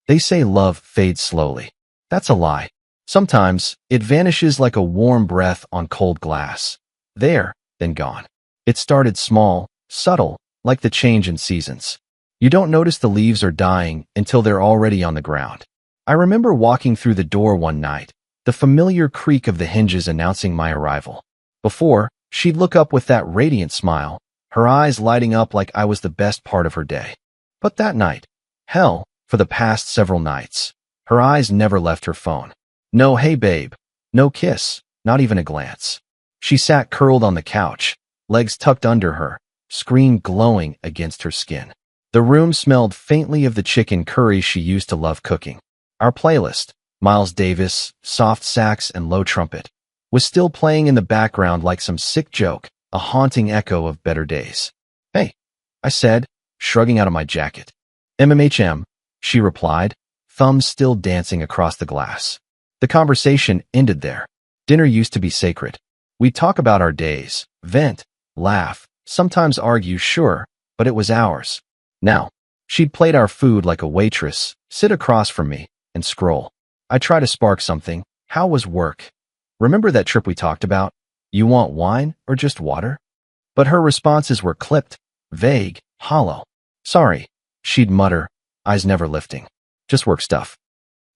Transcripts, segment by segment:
They say love fades slowly. That's a lie. Sometimes, it vanishes like a warm breath on cold glass. There, then gone. It started small, subtle, like the change in seasons. You don't notice the leaves are dying until they're already on the ground. I remember walking through the door one night, the familiar creak of the hinges announcing my arrival. Before, she'd look up with that radiant smile, her eyes lighting up like I was the best part of her day. But that night, hell, for the past several nights, her eyes never left her phone. No hey babe, no kiss, not even a glance. She sat curled on the couch, legs tucked under her, screen glowing against her skin. The room smelled faintly of the chicken curry she used to love cooking. Our playlist, Miles Davis, soft sax and low trumpet, was still playing in the background like some sick joke, a haunting echo of better days. Hey, I said, shrugging out of my jacket. MMHM, she replied, thumbs still dancing across the glass. The conversation ended there. Dinner used to be sacred. We'd talk about our days, vent, laugh, sometimes argue, sure, but it was ours. Now, she'd plate our food like a waitress, sit across from me, and scroll. I try to spark something. How was work? Remember that trip we talked about? You want wine or just water? But her responses were clipped, vague, hollow. Sorry, she'd mutter, eyes never lifting. Just work stuff.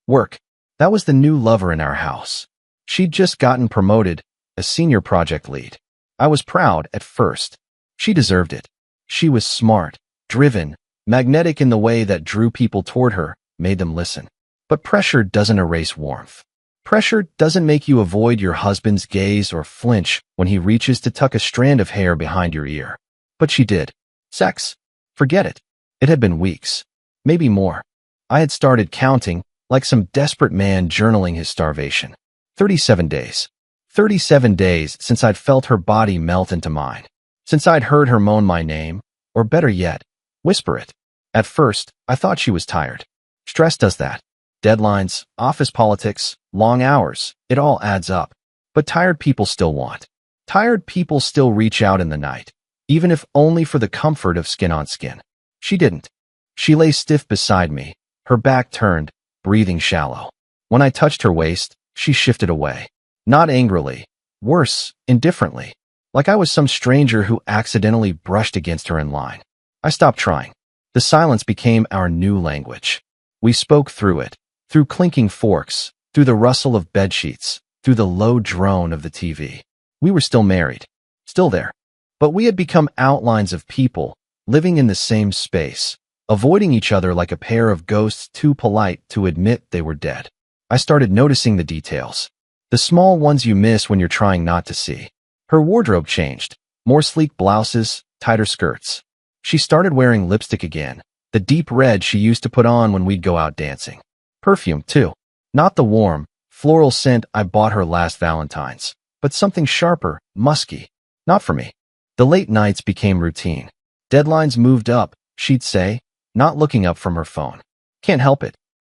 Work. That was the new lover in our house. She'd just gotten promoted, a senior project lead. I was proud at first. She deserved it. She was smart, driven, magnetic in the way that drew people toward her, made them listen. But pressure doesn't erase warmth. Pressure doesn't make you avoid your husband's gaze or flinch when he reaches to tuck a strand of hair behind your ear. But she did. Sex? Forget it. It had been weeks. Maybe more. I had started counting, like some desperate man journaling his starvation. 37 days. 37 days since I'd felt her body melt into mine. Since I'd heard her moan my name, or better yet, whisper it. At first, I thought she was tired. Stress does that. Deadlines, office politics, long hours, it all adds up. But tired people still want. Tired people still reach out in the night, even if only for the comfort of skin on skin. She didn't. She lay stiff beside me, her back turned, breathing shallow. When I touched her waist, she shifted away. Not angrily. Worse, indifferently. Like I was some stranger who accidentally brushed against her in line. I stopped trying. The silence became our new language. We spoke through it. Through clinking forks, through the rustle of bedsheets, through the low drone of the TV. We were still married, still there. But we had become outlines of people, living in the same space, avoiding each other like a pair of ghosts too polite to admit they were dead. I started noticing the details. The small ones you miss when you're trying not to see. Her wardrobe changed. More sleek blouses, tighter skirts. She started wearing lipstick again, the deep red she used to put on when we'd go out dancing. Perfume, too. Not the warm, floral scent I bought her last Valentine's, but something sharper, musky. Not for me. The late nights became routine. Deadlines moved up, she'd say, not looking up from her phone. Can't help it.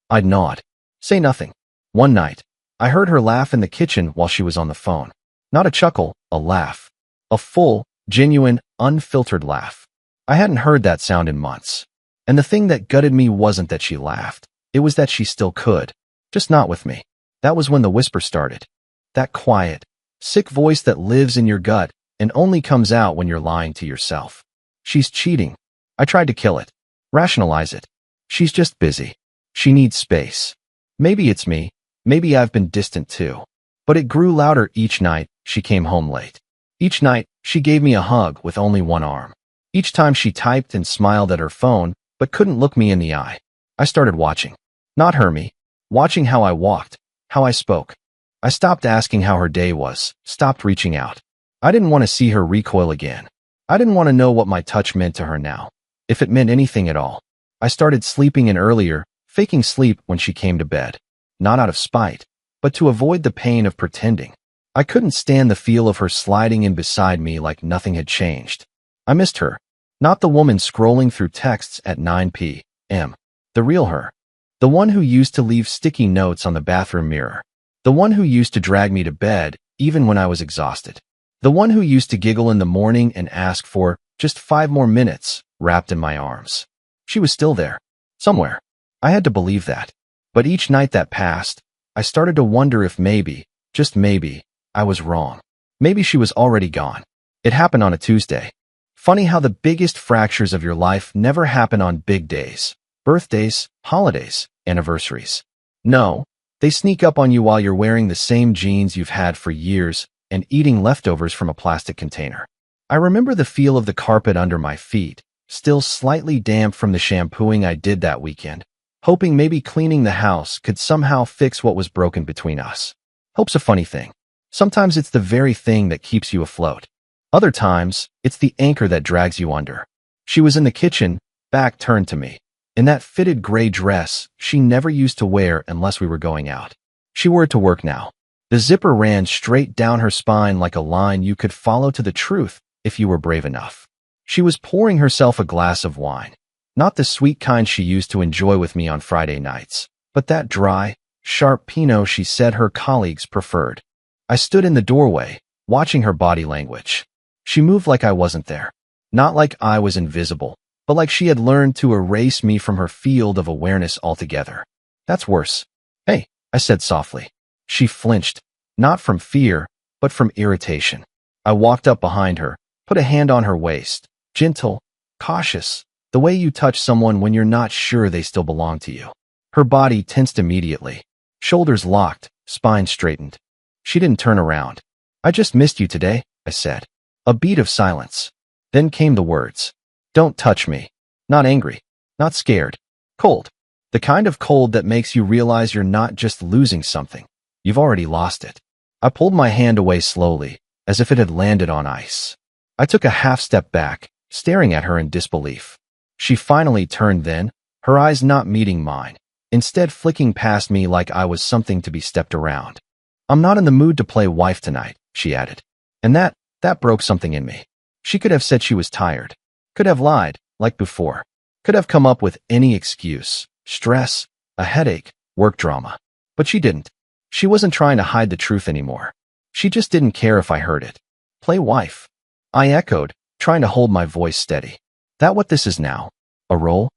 I'd nod. Say nothing. One night, I heard her laugh in the kitchen while she was on the phone. Not a chuckle, a laugh. A full, genuine, unfiltered laugh. I hadn't heard that sound in months. And the thing that gutted me wasn't that she laughed. It was that she still could. Just not with me. That was when the whisper started. That quiet, sick voice that lives in your gut and only comes out when you're lying to yourself. She's cheating. I tried to kill it. Rationalize it. She's just busy. She needs space. Maybe it's me. Maybe I've been distant too. But it grew louder each night she came home late. Each night, she gave me a hug with only one arm. Each time she typed and smiled at her phone, but couldn't look me in the eye. I started watching. Not her me. Watching how I walked, how I spoke. I stopped asking how her day was, stopped reaching out. I didn't want to see her recoil again. I didn't want to know what my touch meant to her now, if it meant anything at all. I started sleeping in earlier, faking sleep when she came to bed. Not out of spite, but to avoid the pain of pretending. I couldn't stand the feel of her sliding in beside me like nothing had changed. I missed her. Not the woman scrolling through texts at 9 p.m. The real her. The one who used to leave sticky notes on the bathroom mirror. The one who used to drag me to bed, even when I was exhausted. The one who used to giggle in the morning and ask for just 5 more minutes, wrapped in my arms. She was still there. Somewhere. I had to believe that. But each night that passed, I started to wonder if maybe, just maybe, I was wrong. Maybe she was already gone. It happened on a Tuesday. Funny how the biggest fractures of your life never happen on big days. Birthdays, holidays, anniversaries. No, they sneak up on you while you're wearing the same jeans you've had for years and eating leftovers from a plastic container. I remember the feel of the carpet under my feet, still slightly damp from the shampooing I did that weekend, hoping maybe cleaning the house could somehow fix what was broken between us. Hope's a funny thing. Sometimes it's the very thing that keeps you afloat. Other times, it's the anchor that drags you under. She was in the kitchen, back turned to me, in that fitted gray dress she never used to wear unless we were going out. She wore it to work now. The zipper ran straight down her spine like a line you could follow to the truth if you were brave enough. She was pouring herself a glass of wine. Not the sweet kind she used to enjoy with me on Friday nights, but that dry, sharp Pinot she said her colleagues preferred. I stood in the doorway, watching her body language. She moved like I wasn't there. Not like I was invisible, but like she had learned to erase me from her field of awareness altogether. That's worse. Hey, I said softly. She flinched, not from fear, but from irritation. I walked up behind her, put a hand on her waist, gentle, cautious, the way you touch someone when you're not sure they still belong to you. Her body tensed immediately. Shoulders locked, spine straightened. She didn't turn around. I just missed you today, I said. A beat of silence. Then came the words. Don't touch me. Not angry. Not scared. Cold. The kind of cold that makes you realize you're not just losing something. You've already lost it. I pulled my hand away slowly, as if it had landed on ice. I took a half step back, staring at her in disbelief. She finally turned then, her eyes not meeting mine, instead flicking past me like I was something to be stepped around. I'm not in the mood to play wife tonight, she added. And that broke something in me. She could have said she was tired. Could have lied, like before. Could have come up with any excuse. Stress, a headache, work drama. But she didn't. She wasn't trying to hide the truth anymore. She just didn't care if I heard it. Play wife. I echoed, trying to hold my voice steady. That what this is now? A role?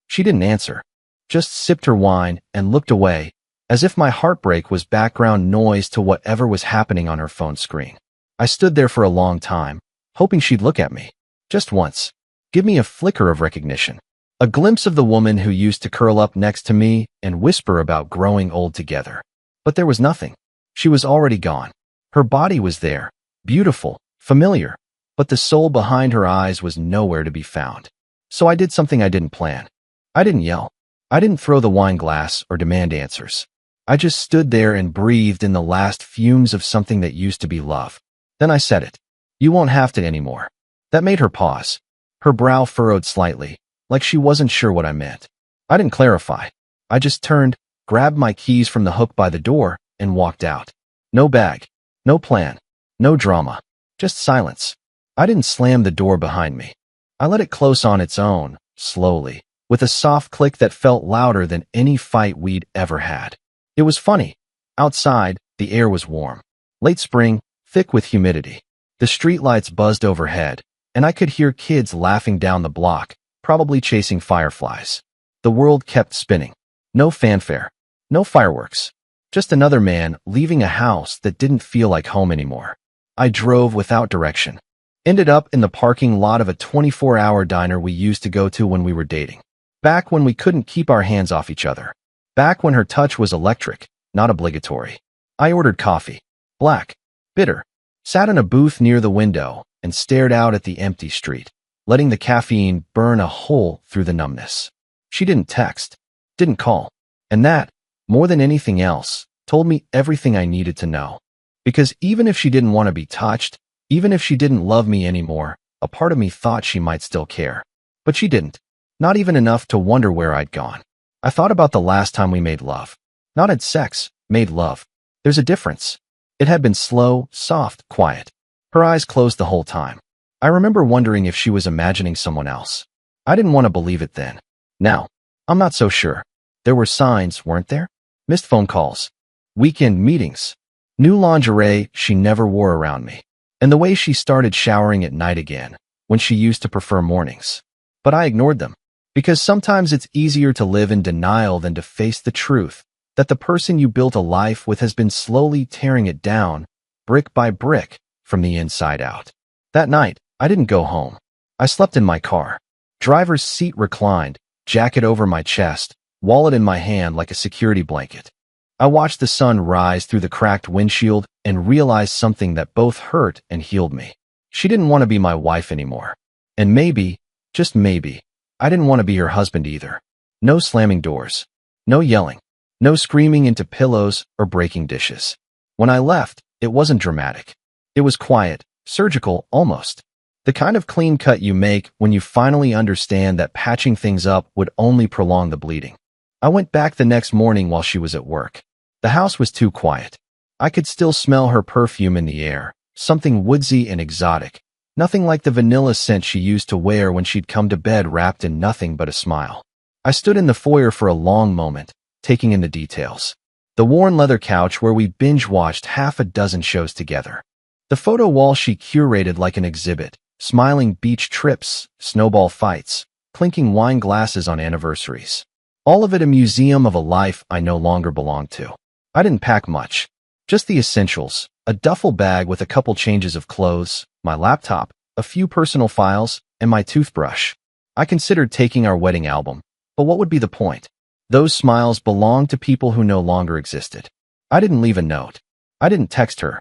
She didn't answer. Just sipped her wine and looked away, as if my heartbreak was background noise to whatever was happening on her phone screen. I stood there for a long time, hoping she'd look at me. Just once. Give me a flicker of recognition. A glimpse of the woman who used to curl up next to me and whisper about growing old together. But there was nothing. She was already gone. Her body was there, beautiful, familiar, but the soul behind her eyes was nowhere to be found. So I did something I didn't plan. I didn't yell. I didn't throw the wine glass or demand answers. I just stood there and breathed in the last fumes of something that used to be love. Then I said it. You won't have to anymore. That made her pause. Her brow furrowed slightly, like she wasn't sure what I meant. I didn't clarify. I just turned, grabbed my keys from the hook by the door, and walked out. No bag. No plan. No drama. Just silence. I didn't slam the door behind me. I let it close on its own, slowly, with a soft click that felt louder than any fight we'd ever had. It was funny. Outside, the air was warm. Late spring, thick with humidity. The streetlights buzzed overhead, and I could hear kids laughing down the block, probably chasing fireflies. The world kept spinning. No fanfare. No fireworks. Just another man leaving a house that didn't feel like home anymore. I drove without direction. Ended up in the parking lot of a 24-hour diner we used to go to when we were dating. Back when we couldn't keep our hands off each other. Back when her touch was electric, not obligatory. I ordered coffee. Black. Bitter. Sat in a booth near the window and stared out at the empty street, letting the caffeine burn a hole through the numbness. She didn't text. Didn't call. And that, more than anything else, told me everything I needed to know. Because even if she didn't want to be touched, even if she didn't love me anymore, a part of me thought she might still care. But she didn't. Not even enough to wonder where I'd gone. I thought about the last time we made love. Not had sex, made love. There's a difference. It had been slow, soft, quiet. Her eyes closed the whole time. I remember wondering if she was imagining someone else. I didn't want to believe it then. Now, I'm not so sure. There were signs, weren't there? Missed phone calls. Weekend meetings. New lingerie she never wore around me. And the way she started showering at night again, when she used to prefer mornings. But I ignored them. Because sometimes it's easier to live in denial than to face the truth that the person you built a life with has been slowly tearing it down, brick by brick, from the inside out. That night, I didn't go home. I slept in my car. Driver's seat reclined, jacket over my chest, wallet in my hand like a security blanket. I watched the sun rise through the cracked windshield and realized something that both hurt and healed me. She didn't want to be my wife anymore. And maybe, just maybe, I didn't want to be her husband either. No slamming doors. No yelling. No screaming into pillows or breaking dishes. When I left, it wasn't dramatic. It was quiet, surgical almost. The kind of clean cut you make when you finally understand that patching things up would only prolong the bleeding. I went back the next morning while she was at work. The house was too quiet. I could still smell her perfume in the air, something woodsy and exotic. Nothing like the vanilla scent she used to wear when she'd come to bed wrapped in nothing but a smile. I stood in the foyer for a long moment, taking in the details. The worn leather couch where we binge-watched half a dozen shows together. The photo wall she curated like an exhibit, smiling beach trips, snowball fights, clinking wine glasses on anniversaries. All of it a museum of a life I no longer belonged to. I didn't pack much. Just the essentials, a duffel bag with a couple changes of clothes, my laptop, a few personal files, and my toothbrush. I considered taking our wedding album, but what would be the point? Those smiles belonged to people who no longer existed. I didn't leave a note. I didn't text her.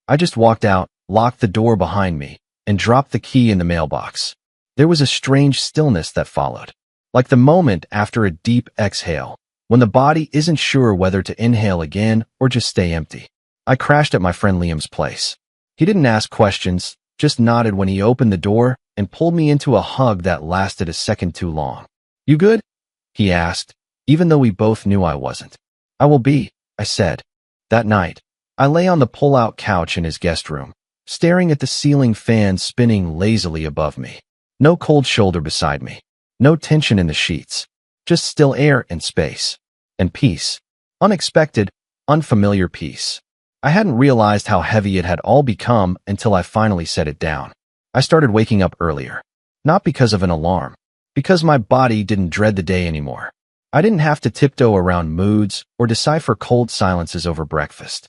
I just walked out, locked the door behind me, and dropped the key in the mailbox. There was a strange stillness that followed, like the moment after a deep exhale, when the body isn't sure whether to inhale again or just stay empty. I crashed at my friend Liam's place. He didn't ask questions, just nodded when he opened the door and pulled me into a hug that lasted a second too long. "You good?" he asked, even though we both knew I wasn't. "I will be," I said. That night, I lay on the pull-out couch in his guest room, staring at the ceiling fan spinning lazily above me. No cold shoulder beside me. No tension in the sheets. Just still air and space. And peace. Unexpected, unfamiliar peace. I hadn't realized how heavy it had all become until I finally set it down. I started waking up earlier. Not because of an alarm. Because my body didn't dread the day anymore. I didn't have to tiptoe around moods or decipher cold silences over breakfast.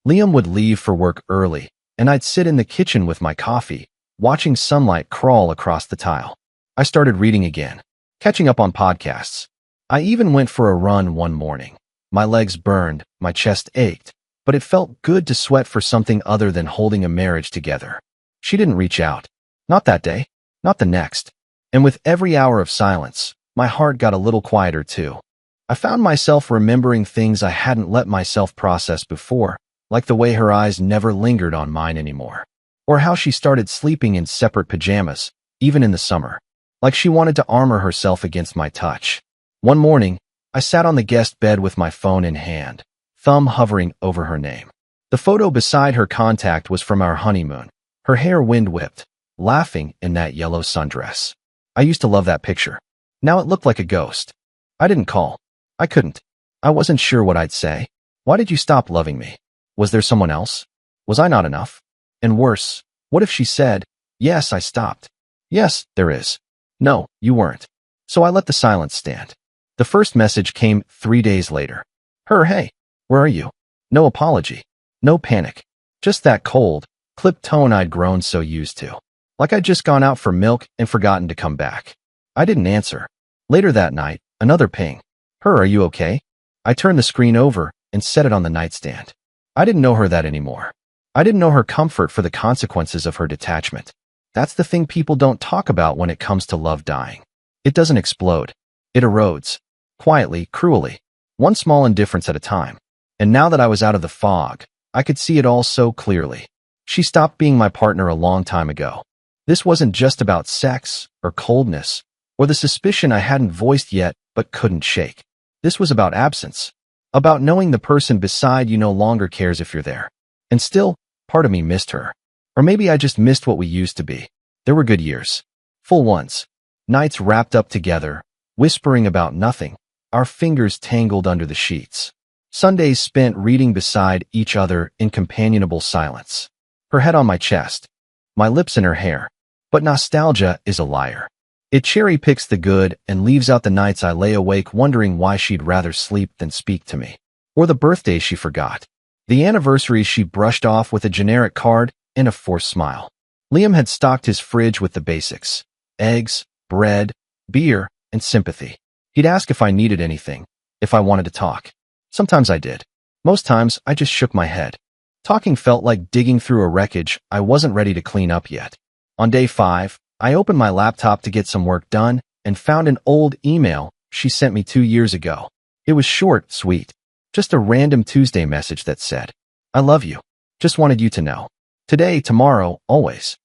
Liam would leave for work early, and I'd sit in the kitchen with my coffee, watching sunlight crawl across the tile. I started reading again, catching up on podcasts. I even went for a run one morning. My legs burned, my chest ached, but it felt good to sweat for something other than holding a marriage together. She didn't reach out. Not that day, not the next. And with every hour of silence, my heart got a little quieter too. I found myself remembering things I hadn't let myself process before, like the way her eyes never lingered on mine anymore. Or how she started sleeping in separate pajamas, even in the summer. Like she wanted to armor herself against my touch. One morning, I sat on the guest bed with my phone in hand, thumb hovering over her name. The photo beside her contact was from our honeymoon, her hair wind-whipped, laughing in that yellow sundress. I used to love that picture. Now it looked like a ghost. I didn't call. I couldn't. I wasn't sure what I'd say. Why did you stop loving me? Was there someone else? Was I not enough? And worse, what if she said, "Yes, I stopped. Yes, there is. No, you weren't." So I let the silence stand. The first message came 3 days later. "Hey, where are you?" No apology. No panic. Just that cold, clipped tone I'd grown so used to. Like I'd just gone out for milk and forgotten to come back. I didn't answer. Later that night, another ping. "Are you okay?" I turned the screen over and set it on the nightstand. I didn't know her that anymore. I didn't know her comfort for the consequences of her detachment. That's the thing people don't talk about when it comes to love dying. It doesn't explode. It erodes. Quietly, cruelly. One small indifference at a time. And now that I was out of the fog, I could see it all so clearly. She stopped being my partner a long time ago. This wasn't just about sex, or coldness, or the suspicion I hadn't voiced yet but couldn't shake. This was about absence. About knowing the person beside you no longer cares if you're there. And still, part of me missed her. Or maybe I just missed what we used to be. There were good years. Full ones. Nights wrapped up together, whispering about nothing, our fingers tangled under the sheets. Sundays spent reading beside each other in companionable silence. Her head on my chest. My lips in her hair. But nostalgia is a liar. It cherry picks the good and leaves out the nights I lay awake wondering why she'd rather sleep than speak to me. Or the birthdays she forgot. The anniversaries she brushed off with a generic card and a forced smile. Liam had stocked his fridge with the basics: eggs, bread, beer, and sympathy. He'd ask if I needed anything, if I wanted to talk. Sometimes I did. Most times, I just shook my head. Talking felt like digging through a wreckage I wasn't ready to clean up yet. On day 5, I opened my laptop to get some work done and found an old email she sent me 2 years ago. It was short, sweet. Just a random Tuesday message that said, "I love you. Just wanted you to know. Today, tomorrow, always."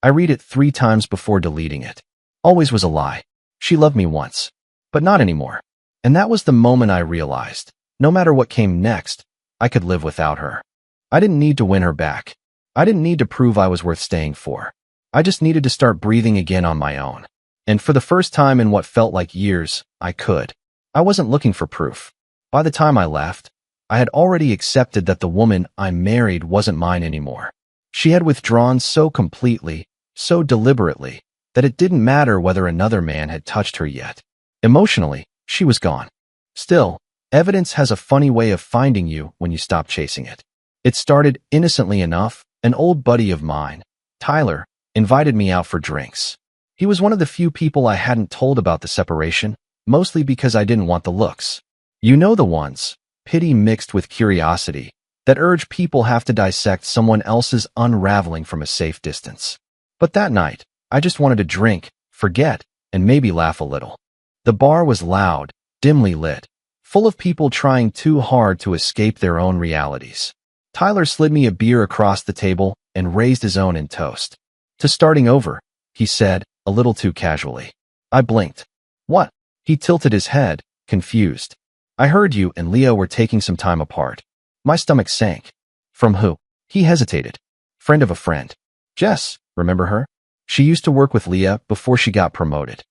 I read it 3 times before deleting it. Always was a lie. She loved me once, but not anymore. And that was the moment I realized, no matter what came next, I could live without her. I didn't need to win her back. I didn't need to prove I was worth staying for. I just needed to start breathing again on my own. And for the first time in what felt like years, I could. I wasn't looking for proof. By the time I left, I had already accepted that the woman I married wasn't mine anymore. She had withdrawn so completely, so deliberately, that it didn't matter whether another man had touched her yet. Emotionally, she was gone. Still, evidence has a funny way of finding you when you stop chasing it. It started innocently enough. An old buddy of mine, Tyler, invited me out for drinks. He was one of the few people I hadn't told about the separation, mostly because I didn't want the looks. You know the ones, pity mixed with curiosity, that urge people have to dissect someone else's unraveling from a safe distance. But that night, I just wanted to drink, forget, and maybe laugh a little. The bar was loud, dimly lit, full of people trying too hard to escape their own realities. Tyler slid me a beer across the table and raised his own in toast. "To starting over," he said, a little too casually. I blinked. "What?" He tilted his head, confused. "I heard you and Leah were taking some time apart." My stomach sank. "From who?" He hesitated. "Friend of a friend. Jess, remember her? She used to work with Leah before she got promoted."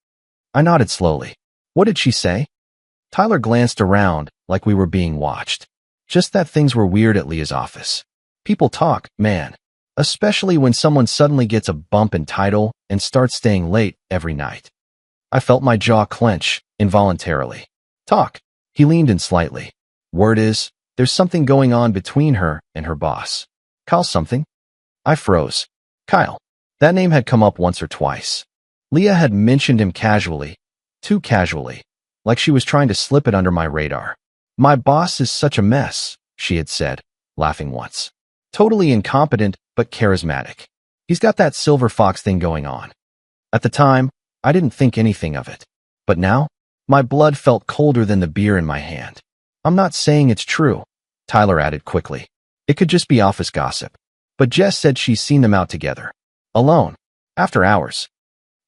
I nodded slowly. "What did she say?" Tyler glanced around like we were being watched. Just that things were weird at Leah's office. People talk, man. Especially when someone suddenly gets a bump in title and starts staying late every night. I felt my jaw clench, involuntarily. "Talk." He leaned in slightly. "Word is, there's something going on between her and her boss." "Kyle something?" I froze. Kyle. That name had come up once or twice. Leah had mentioned him casually, too casually, like she was trying to slip it under my radar. "My boss is such a mess," she had said, laughing once. "Totally incompetent, but charismatic. He's got that silver fox thing going on." At the time, I didn't think anything of it. But now, my blood felt colder than the beer in my hand. "I'm not saying it's true," Tyler added quickly. "It could just be office gossip. But Jess said she's seen them out together. Alone. After hours."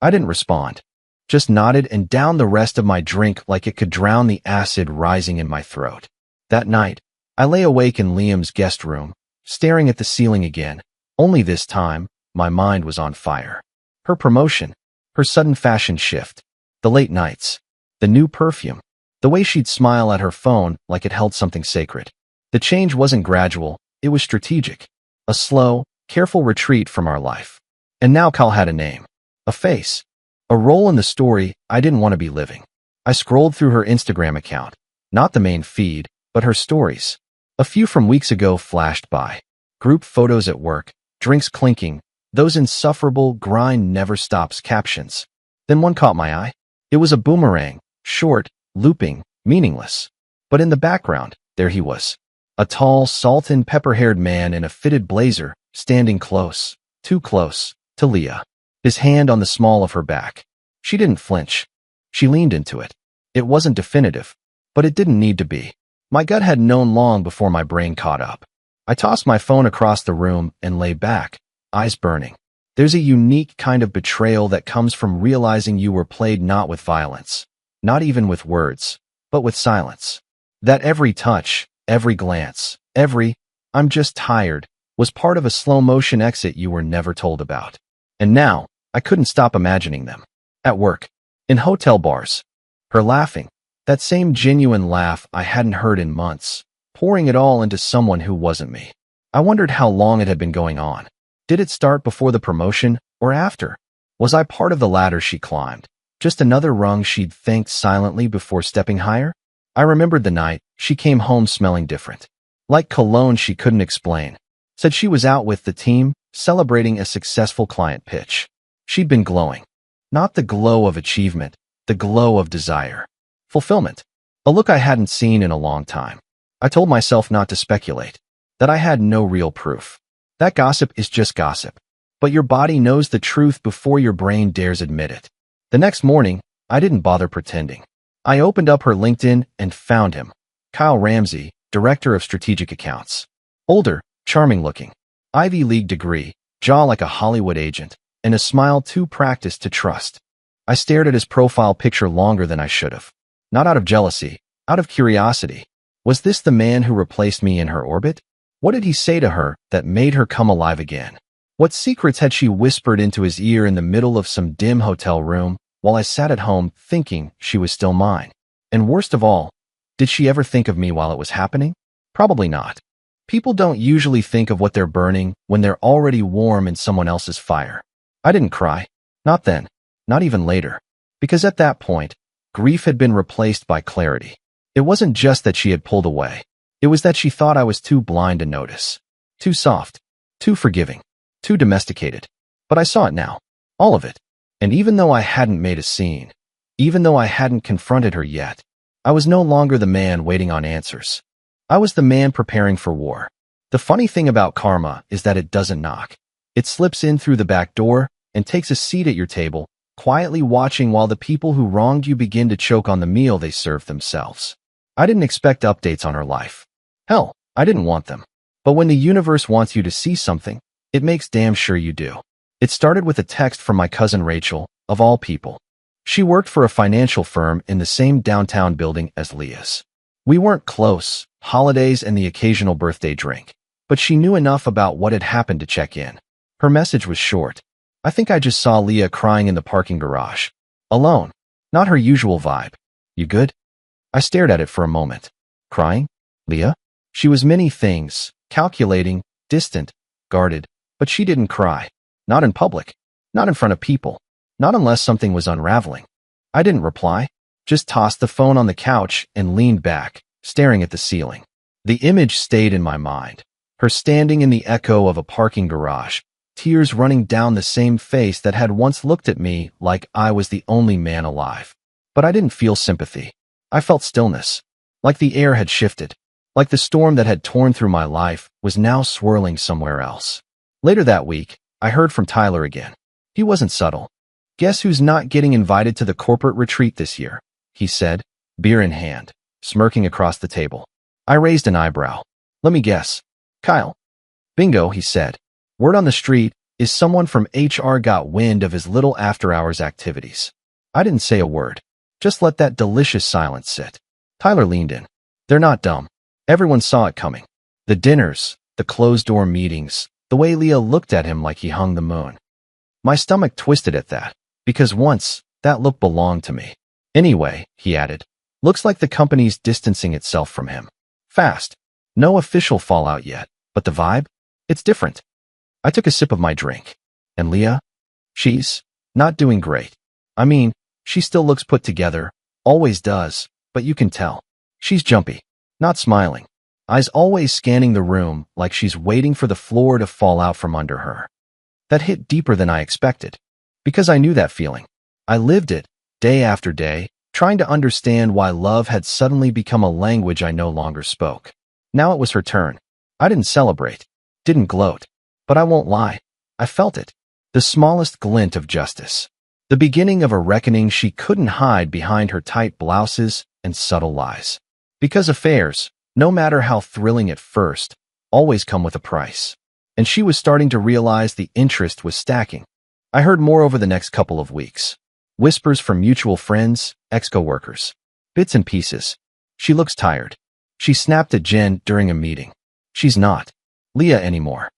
I didn't respond. Just nodded and downed the rest of my drink like it could drown the acid rising in my throat. That night, I lay awake in Liam's guest room, staring at the ceiling again. Only this time, my mind was on fire. Her promotion, her sudden fashion shift, the late nights, the new perfume, the way she'd smile at her phone like it held something sacred. The change wasn't gradual, it was strategic. A slow, careful retreat from our life. And now Kyle had a name, a face. A role in the story I didn't want to be living. I scrolled through her Instagram account, not the main feed, but her stories. A few from weeks ago flashed by. Group photos at work, drinks clinking, those insufferable grind never stops captions. Then one caught my eye. It was a boomerang, short, looping, meaningless. But in the background, there he was. A tall, salt and pepper-haired man in a fitted blazer, standing close, too close, to Leah. His hand on the small of her back. She didn't flinch. She leaned into it. It wasn't definitive, but it didn't need to be. My gut had known long before my brain caught up. I tossed my phone across the room and lay back, eyes burning. There's a unique kind of betrayal that comes from realizing you were played not with violence, not even with words, but with silence. That every touch, every glance, every "I'm just tired" was part of a slow-motion exit you were never told about. And now, I couldn't stop imagining them. At work, in hotel bars, her laughing, that same genuine laugh I hadn't heard in months, pouring it all into someone who wasn't me. I wondered how long it had been going on. Did it start before the promotion or after? Was I part of the ladder she climbed, Just another rung she'd thanked silently before stepping higher? I remembered the night she came home smelling different. Like cologne she couldn't explain. Said she was out with the team, celebrating a successful client pitch. She'd been glowing. Not the glow of achievement, the glow of desire. Fulfillment. A look I hadn't seen in a long time. I told myself not to speculate. That I had no real proof. That gossip is just gossip. But your body knows the truth before your brain dares admit it. The next morning, I didn't bother pretending. I opened up her LinkedIn and found him. Kyle Ramsey, Director of Strategic Accounts. Older, charming looking. Ivy League degree, jaw like a Hollywood agent, and a smile too practiced to trust. I stared at his profile picture longer than I should have. Not out of jealousy, out of curiosity. Was this the man who replaced me in her orbit? What did he say to her that made her come alive again? What secrets had she whispered into his ear in the middle of some dim hotel room while I sat at home thinking she was still mine? And worst of all, did she ever think of me while it was happening? Probably not. People don't usually think of what they're burning when they're already warm in someone else's fire. I didn't cry. Not then. Not even later. Because at that point, grief had been replaced by clarity. It wasn't just that she had pulled away. It was that she thought I was too blind to notice. Too soft. Too forgiving. Too domesticated. But I saw it now. All of it. And even though I hadn't made a scene, even though I hadn't confronted her yet, I was no longer the man waiting on answers. I was the man preparing for war. The funny thing about karma is that it doesn't knock. It slips in through the back door and takes a seat at your table, quietly watching while the people who wronged you begin to choke on the meal they served themselves. I didn't expect updates on her life. Hell, I didn't want them. But when the universe wants you to see something, it makes damn sure you do. It started with a text from my cousin Rachel, of all people. She worked for a financial firm in the same downtown building as Leah's. We weren't close, holidays and the occasional birthday drink, but she knew enough about what had happened to check in. Her message was short. I think I just saw Leah crying in the parking garage. Alone. Not her usual vibe. You good? I stared at it for a moment. Crying? Leah? She was many things, calculating, distant, guarded, but she didn't cry. Not in public. Not in front of people. Not unless something was unraveling. I didn't reply, just tossed the phone on the couch and leaned back, staring at the ceiling. The image stayed in my mind. Her standing in the echo of a parking garage, tears running down the same face that had once looked at me like I was the only man alive. But I didn't feel sympathy. I felt stillness. Like the air had shifted. Like the storm that had torn through my life was now swirling somewhere else. Later that week, I heard from Tyler again. He wasn't subtle. Guess who's not getting invited to the corporate retreat this year? He said, beer in hand, smirking across the table. I raised an eyebrow. Let me guess. Kyle. Bingo, he said. Word on the street is someone from HR got wind of his little after-hours activities. I didn't say a word. Just let that delicious silence sit. Tyler leaned in. They're not dumb. Everyone saw it coming. The dinners, the closed-door meetings, the way Leah looked at him like he hung the moon. My stomach twisted at that, because once, that look belonged to me. Anyway, he added, looks like the company's distancing itself from him. Fast. No official fallout yet, but the vibe? It's different. I took a sip of my drink. And Leah? She's not doing great. I mean, she still looks put together, always does, but you can tell. She's jumpy, not smiling. Eyes always scanning the room like she's waiting for the floor to fall out from under her. That hit deeper than I expected. Because I knew that feeling. I lived it, day after day, trying to understand why love had suddenly become a language I no longer spoke. Now it was her turn. I didn't celebrate, didn't gloat. But I won't lie, I felt it. The smallest glint of justice. The beginning of a reckoning she couldn't hide behind her tight blouses and subtle lies. Because affairs, no matter how thrilling at first, always come with a price. And she was starting to realize the interest was stacking. I heard more over the next couple of weeks. Whispers from mutual friends, ex-coworkers. Bits and pieces. She looks tired. She snapped at Jen during a meeting. She's not Leah anymore.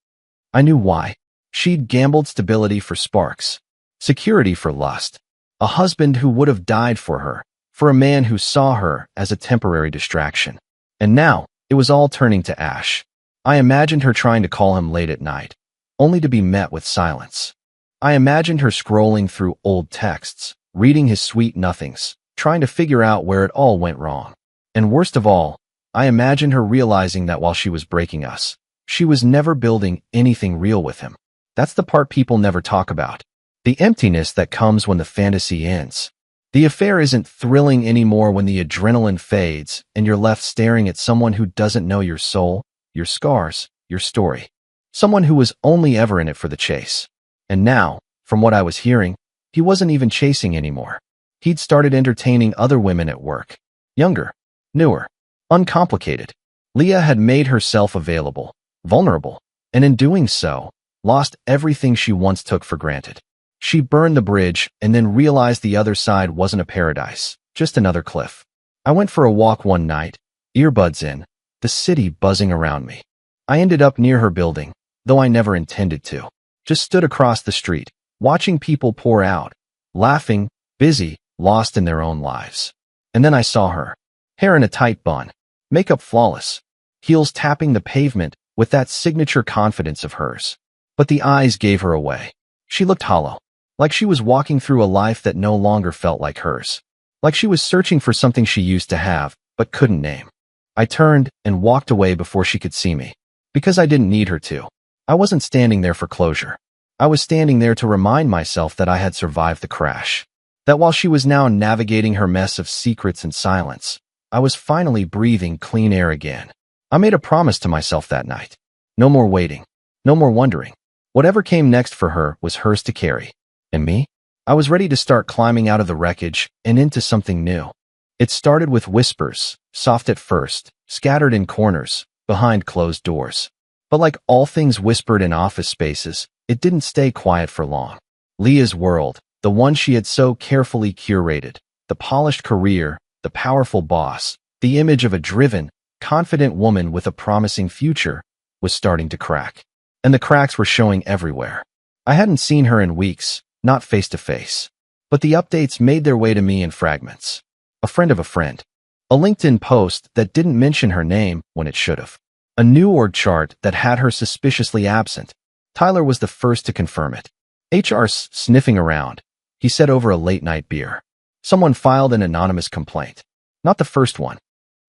I knew why. She'd gambled stability for sparks. Security for lust. A husband who would have died for her. For a man who saw her as a temporary distraction. And now, it was all turning to ash. I imagined her trying to call him late at night, only to be met with silence. I imagined her scrolling through old texts, reading his sweet nothings, trying to figure out where it all went wrong. And worst of all, I imagined her realizing that while she was breaking us, she was never building anything real with him. That's the part people never talk about. The emptiness that comes when the fantasy ends. The affair isn't thrilling anymore when the adrenaline fades and you're left staring at someone who doesn't know your soul, your scars, your story. Someone who was only ever in it for the chase. And now, from what I was hearing, he wasn't even chasing anymore. He'd started entertaining other women at work. Younger, newer, uncomplicated. Leah had made herself available, vulnerable, and in doing so, lost everything she once took for granted. She burned the bridge and then realized the other side wasn't a paradise, just another cliff. I went for a walk one night, earbuds in, the city buzzing around me. I ended up near her building, though I never intended to. Just stood across the street, watching people pour out, laughing, busy, lost in their own lives. And then I saw her. Hair in a tight bun, makeup flawless, heels tapping the pavement with that signature confidence of hers. But the eyes gave her away. She looked hollow, like she was walking through a life that no longer felt like hers. Like she was searching for something she used to have, but couldn't name. I turned and walked away before she could see me. Because I didn't need her to. I wasn't standing there for closure. I was standing there to remind myself that I had survived the crash. That while she was now navigating her mess of secrets and silence, I was finally breathing clean air again. I made a promise to myself that night. No more waiting. No more wondering. Whatever came next for her was hers to carry. And me? I was ready to start climbing out of the wreckage and into something new. It started with whispers, soft at first, scattered in corners, behind closed doors. But like all things whispered in office spaces, it didn't stay quiet for long. Leah's world, the one she had so carefully curated, the polished career, the powerful boss, the image of a driven, confident woman with a promising future, was starting to crack. And the cracks were showing everywhere. I hadn't seen her in weeks, not face to face. But the updates made their way to me in fragments. A friend of a friend. A LinkedIn post that didn't mention her name when it should have. A new org chart that had her suspiciously absent. Tyler was the first to confirm it. HR's sniffing around, he said over a late-night beer. Someone filed an anonymous complaint. Not the first one.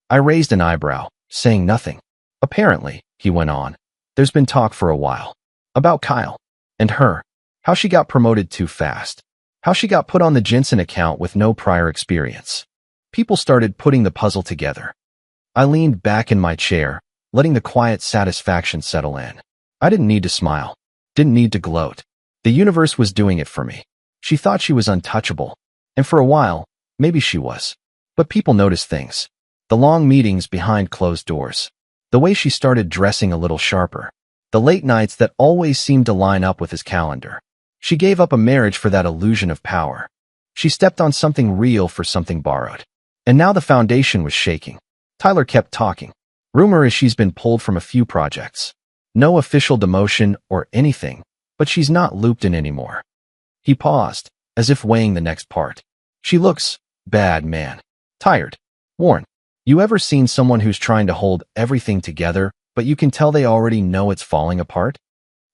I raised an eyebrow, saying nothing. Apparently, he went on, there's been talk for a while. About Kyle. And her. How she got promoted too fast. How she got put on the Jensen account with no prior experience. People started putting the puzzle together. I leaned back in my chair, letting the quiet satisfaction settle in. I didn't need to smile. Didn't need to gloat. The universe was doing it for me. She thought she was untouchable. And for a while, maybe she was. But people noticed things. The long meetings behind closed doors. The way she started dressing a little sharper. The late nights that always seemed to line up with his calendar. She gave up a marriage for that illusion of power. She stepped on something real for something borrowed. And now the foundation was shaking. Tyler kept talking. Rumor is she's been pulled from a few projects. No official demotion or anything, but she's not looped in anymore. He paused, as if weighing the next part. She looks bad, man. Tired. Worn. You ever seen someone who's trying to hold everything together, but you can tell they already know it's falling apart?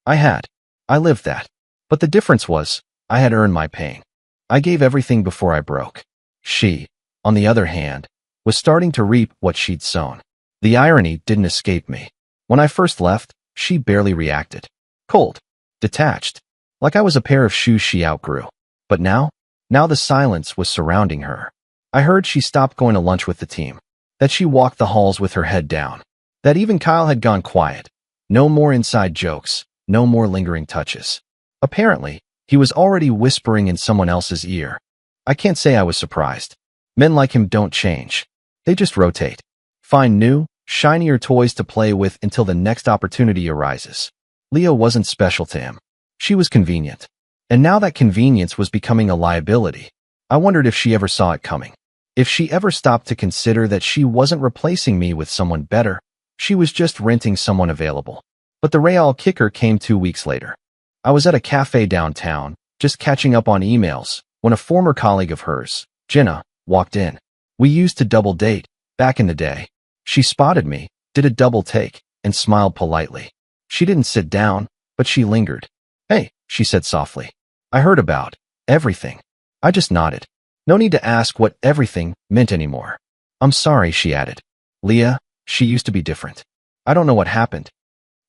I had. I lived that. But the difference was, I had earned my pain. I gave everything before I broke. She, on the other hand, was starting to reap what she'd sown. The irony didn't escape me. When I first left, she barely reacted. Cold. Detached. Like I was a pair of shoes she outgrew. But now the silence was surrounding her. I heard she stopped going to lunch with the team. That she walked the halls with her head down. That even Kyle had gone quiet. No more inside jokes. No more lingering touches. Apparently, he was already whispering in someone else's ear. I can't say I was surprised. Men like him don't change. They just rotate. Find new, shinier toys to play with until the next opportunity arises. Leah wasn't special to him. She was convenient. And now that convenience was becoming a liability. I wondered if she ever saw it coming. If she ever stopped to consider that she wasn't replacing me with someone better, she was just renting someone available. But the real kicker came 2 weeks later. I was at a cafe downtown, just catching up on emails, when a former colleague of hers, Jenna, walked in. We used to double date, back in the day. She spotted me, did a double take, and smiled politely. She didn't sit down, but she lingered. Hey, she said softly. I heard about everything. I just nodded. No need to ask what everything meant anymore. I'm sorry, she added. Leah, she used to be different. I don't know what happened.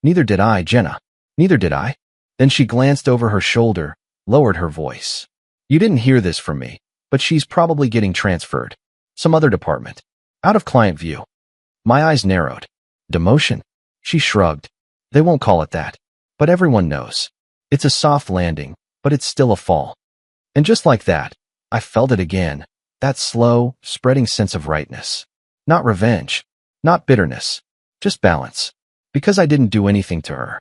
Neither did I, Jenna. Neither did I. Then she glanced over her shoulder, lowered her voice. You didn't hear this from me, but she's probably getting transferred. Some other department. Out of client view. My eyes narrowed. Demotion? She shrugged. They won't call it that. But everyone knows. It's a soft landing, but it's still a fall. And just like that, I felt it again. That slow, spreading sense of rightness. Not revenge. Not bitterness. Just balance. Because I didn't do anything to her.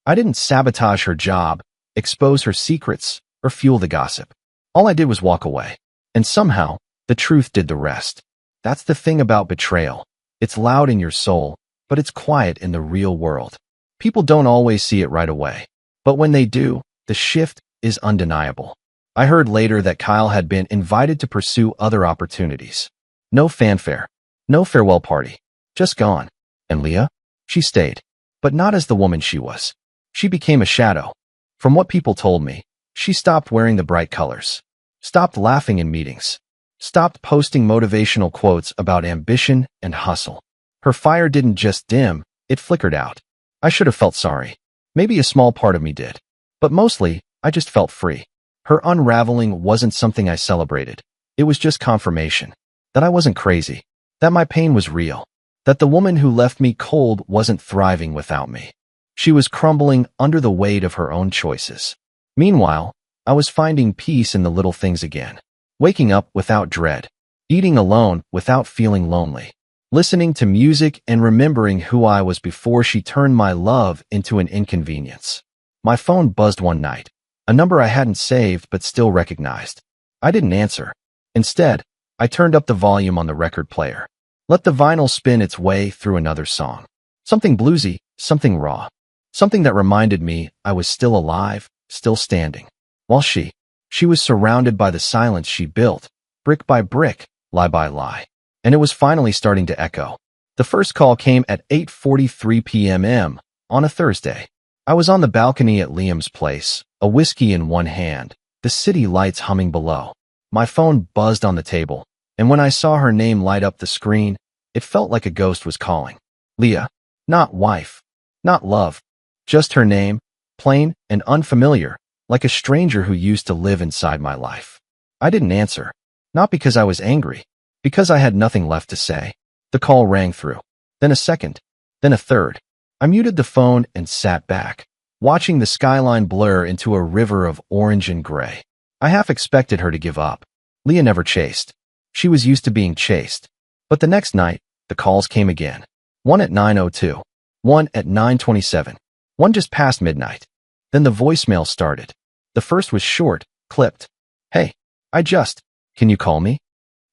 I didn't sabotage her job, expose her secrets, or fuel the gossip. All I did was walk away. And somehow, the truth did the rest. That's the thing about betrayal. It's loud in your soul, but it's quiet in the real world. People don't always see it right away. But when they do, the shift is undeniable. I heard later that Kyle had been invited to pursue other opportunities. No fanfare. No farewell party. Just gone. And Leah? She stayed. But not as the woman she was. She became a shadow. From what people told me, she stopped wearing the bright colors. Stopped laughing in meetings. Stopped posting motivational quotes about ambition and hustle. Her fire didn't just dim, it flickered out. I should have felt sorry. Maybe a small part of me did. But mostly, I just felt free. Her unraveling wasn't something I celebrated. It was just confirmation. That I wasn't crazy. That my pain was real. That the woman who left me cold wasn't thriving without me. She was crumbling under the weight of her own choices. Meanwhile, I was finding peace in the little things again. Waking up without dread. Eating alone without feeling lonely. Listening to music and remembering who I was before she turned my love into an inconvenience. My phone buzzed one night. A number I hadn't saved but still recognized. I didn't answer. Instead, I turned up the volume on the record player. Let the vinyl spin its way through another song. Something bluesy, something raw. Something that reminded me I was still alive, still standing. While she was surrounded by the silence she built, brick by brick, lie by lie. And it was finally starting to echo. The first call came at 8:43 p.m. on a Thursday. I was on the balcony at Liam's place, a whiskey in one hand, the city lights humming below. My phone buzzed on the table, and when I saw her name light up the screen, it felt like a ghost was calling. Leah. Not wife. Not love. Just her name, plain and unfamiliar, like a stranger who used to live inside my life. I didn't answer. Not because I was angry. Because I had nothing left to say. The call rang through. Then a second. Then a third. I muted the phone and sat back, watching the skyline blur into a river of orange and gray. I half expected her to give up. Leah never chased. She was used to being chased. But the next night, the calls came again. One at 9:02. One at 9:27. One just past midnight. Then the voicemail started. The first was short, clipped. Hey, can you call me?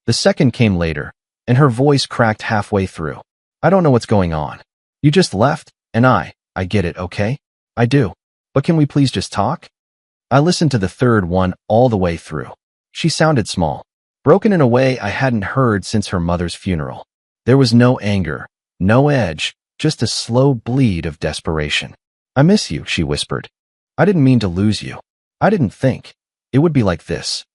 The second came later, and her voice cracked halfway through. I don't know what's going on. You just left, and I get it, okay? I do. But can we please just talk? I listened to the third one all the way through. She sounded small, broken in a way I hadn't heard since her mother's funeral. There was no anger, no edge, just a slow bleed of desperation. I miss you, she whispered. I didn't mean to lose you. I didn't think it would be like this.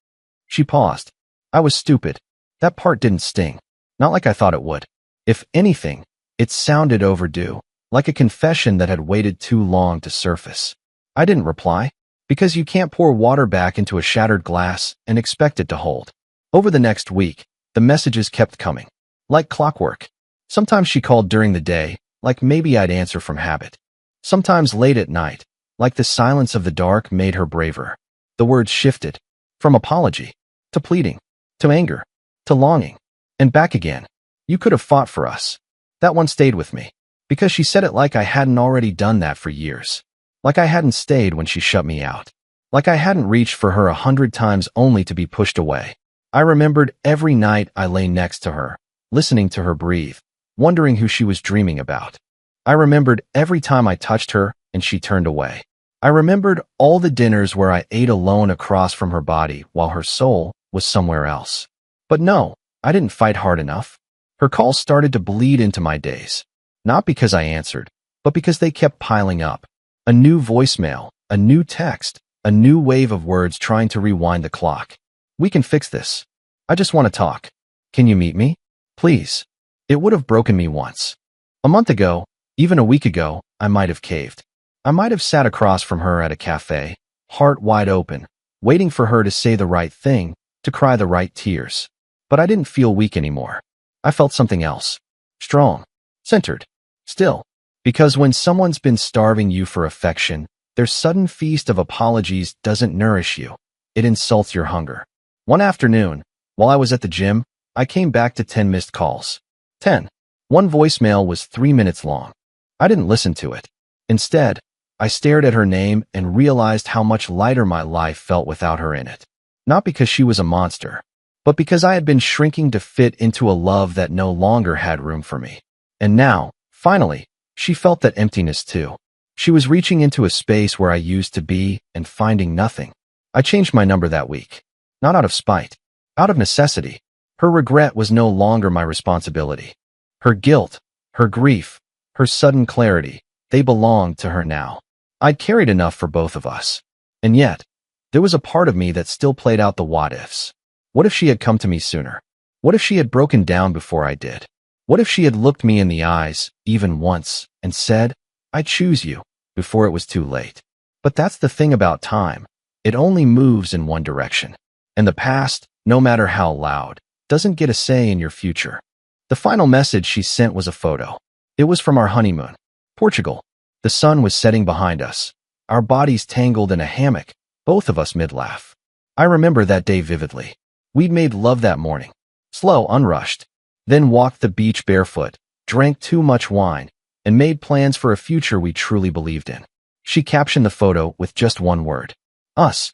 She paused. I was stupid. That part didn't sting. Not like I thought it would. If anything, it sounded overdue, like a confession that had waited too long to surface. I didn't reply, because you can't pour water back into a shattered glass and expect it to hold. Over the next week, the messages kept coming. Like clockwork. Sometimes she called during the day, like maybe I'd answer from habit. Sometimes late at night, like the silence of the dark made her braver. The words shifted, from apology, to pleading, to anger, to longing, and back again. You could have fought for us. That one stayed with me, because she said it like I hadn't already done that for years. Like I hadn't stayed when she shut me out. Like I hadn't reached for her 100 times only to be pushed away. I remembered every night I lay next to her, listening to her breathe, wondering who she was dreaming about. I remembered every time I touched her and she turned away. I remembered all the dinners where I ate alone across from her body while her soul was somewhere else. But no, I didn't fight hard enough. Her calls started to bleed into my days. Not because I answered, but because they kept piling up. A new voicemail, a new text, a new wave of words trying to rewind the clock. We can fix this. I just want to talk. Can you meet me? Please. It would have broken me once. A month ago, even a week ago, I might have caved. I might have sat across from her at a cafe, heart wide open, waiting for her to say the right thing, to cry the right tears. But I didn't feel weak anymore. I felt something else. Strong. Centered. Still. Because when someone's been starving you for affection, their sudden feast of apologies doesn't nourish you. It insults your hunger. One afternoon, while I was at the gym, I came back to 10 missed calls. 10. One voicemail was 3 minutes long. I didn't listen to it. Instead, I stared at her name and realized how much lighter my life felt without her in it. Not because she was a monster, but because I had been shrinking to fit into a love that no longer had room for me. And now, finally, she felt that emptiness too. She was reaching into a space where I used to be and finding nothing. I changed my number that week. Not out of spite. Out of necessity. Her regret was no longer my responsibility. Her guilt, her grief, her sudden clarity, they belonged to her now. I'd carried enough for both of us. And yet, there was a part of me that still played out the what-ifs. What if she had come to me sooner? What if she had broken down before I did? What if she had looked me in the eyes, even once, and said, "I choose you," before it was too late? But that's the thing about time. It only moves in one direction. And the past, no matter how loud, doesn't get a say in your future. The final message she sent was a photo. It was from our honeymoon. Portugal. The sun was setting behind us. Our bodies tangled in a hammock, both of us mid-laugh. I remember that day vividly. We'd made love that morning. Slow, unrushed. Then walked the beach barefoot, drank too much wine, and made plans for a future we truly believed in. She captioned the photo with just one word. Us.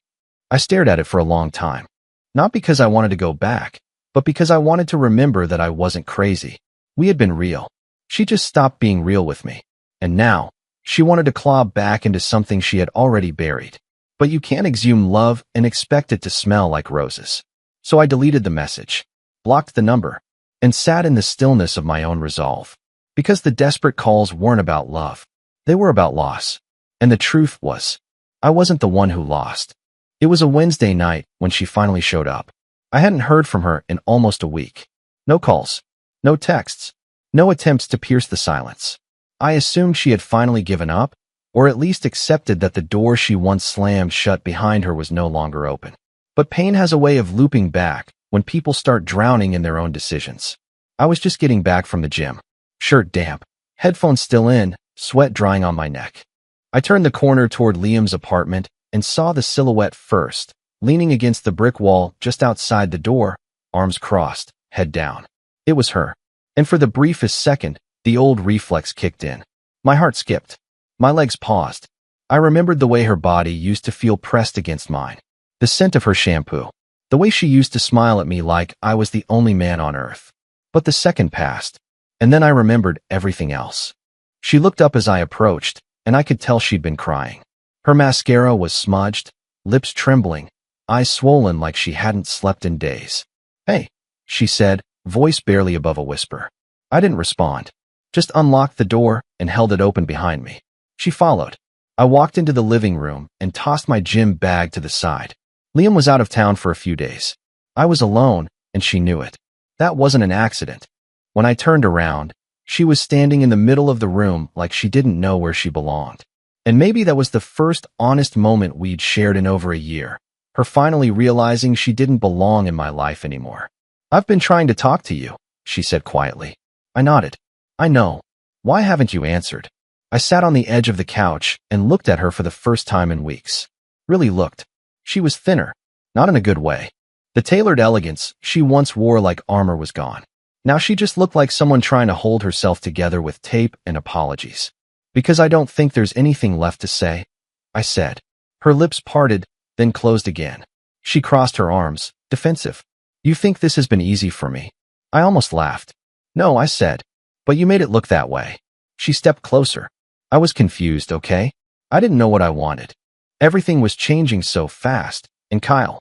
I stared at it for a long time. Not because I wanted to go back, but because I wanted to remember that I wasn't crazy. We had been real. She just stopped being real with me. And now, she wanted to claw back into something she had already buried. But you can't exhume love and expect it to smell like roses. So I deleted the message, blocked the number, and sat in the stillness of my own resolve. Because the desperate calls weren't about love. They were about loss. And the truth was, I wasn't the one who lost. It was a Wednesday night when she finally showed up. I hadn't heard from her in almost a week. No calls, no texts, no attempts to pierce the silence. I assumed she had finally given up, or at least accepted that the door she once slammed shut behind her was no longer open. But pain has a way of looping back when people start drowning in their own decisions. I was just getting back from the gym. Shirt damp, headphones still in, sweat drying on my neck. I turned the corner toward Liam's apartment and saw the silhouette first, leaning against the brick wall just outside the door, arms crossed, head down. It was her. And for the briefest second, the old reflex kicked in. My heart skipped. My legs paused. I remembered the way her body used to feel pressed against mine. The scent of her shampoo. The way she used to smile at me like I was the only man on earth. But the second passed. And then I remembered everything else. She looked up as I approached, and I could tell she'd been crying. Her mascara was smudged, lips trembling, eyes swollen like she hadn't slept in days. "Hey," she said, voice barely above a whisper. I didn't respond. Just unlocked the door and held it open behind me. She followed. I walked into the living room and tossed my gym bag to the side. Liam was out of town for a few days. I was alone, and she knew it. That wasn't an accident. When I turned around, she was standing in the middle of the room like she didn't know where she belonged. And maybe that was the first honest moment we'd shared in over a year, her finally realizing she didn't belong in my life anymore. "I've been trying to talk to you," she said quietly. I nodded. "I know. Why haven't you answered?" I sat on the edge of the couch and looked at her for the first time in weeks. Really looked. She was thinner, not in a good way. The tailored elegance she once wore like armor was gone. Now she just looked like someone trying to hold herself together with tape and apologies. "Because I don't think there's anything left to say," I said. Her lips parted, then closed again. She crossed her arms, defensive. "You think this has been easy for me?" I almost laughed. "No," I said, "but you made it look that way." She stepped closer. I was confused, okay? I didn't know what I wanted. Everything was changing so fast, and Kyle,